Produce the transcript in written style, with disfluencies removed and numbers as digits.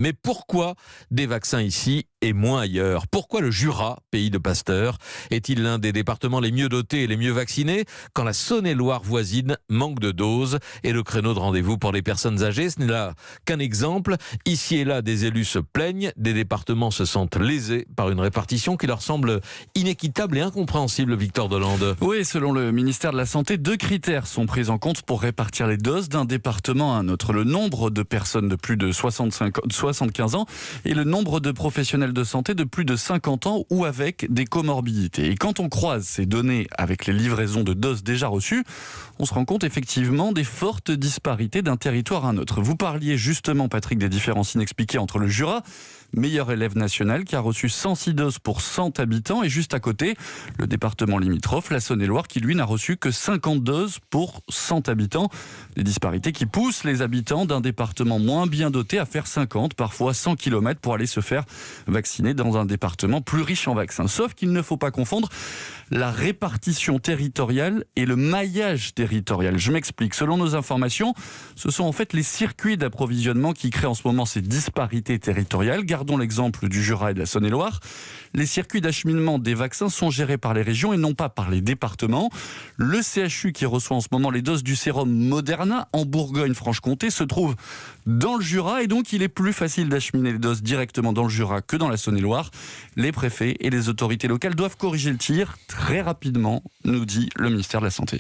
Mais pourquoi des vaccins ici et moins ailleurs? Pourquoi le Jura, pays de Pasteur, est-il l'un des départements les mieux dotés et les mieux vaccinés quand la Saône-et-Loire voisine manque de doses et le créneau de rendez-vous pour les personnes âgées? Ce n'est là qu'un exemple. Ici et là, des élus se plaignent, des départements se sentent lésés par une répartition qui leur semble inéquitable et incompréhensible, Victor Delande. Oui, selon le ministère de la Santé, 2 critères sont pris en compte pour répartir les doses d'un département à un autre. Le nombre de personnes de plus de 75 ans et le nombre de professionnels de santé de plus de 50 ans ou avec des comorbidités. Et quand on croise ces données avec les livraisons de doses déjà reçues, on se rend compte effectivement des fortes disparités d'un territoire à un autre. Vous parliez justement, Patrick, des différences inexpliquées entre le Jura, meilleur élève national, qui a reçu 106 doses pour 100 habitants, et juste à côté, le département limitrophe, la Saône-et-Loire, qui lui n'a reçu que 50 doses pour 100 habitants. Des disparités qui poussent les habitants d'un département moins bien doté à faire 50, parfois 100 km pour aller se faire vacciner dans un département plus riche en vaccins. Sauf qu'il ne faut pas confondre la répartition territoriale et le maillage territorial. Je m'explique. Selon nos informations, ce sont en fait les circuits d'approvisionnement qui créent en ce moment ces disparités territoriales. Gardons l'exemple du Jura et de la Saône-et-Loire. Les circuits d'acheminement des vaccins sont gérés par les régions et non pas par les départements. Le CHU qui reçoit en ce moment les doses du sérum Moderna en Bourgogne-Franche-Comté se trouve dans le Jura et donc il est plus facile d'acheminer les doses directement dans le Jura que dans la Saône-et-Loire. Les préfets et les autorités locales doivent corriger le tir très rapidement, nous dit le ministère de la Santé.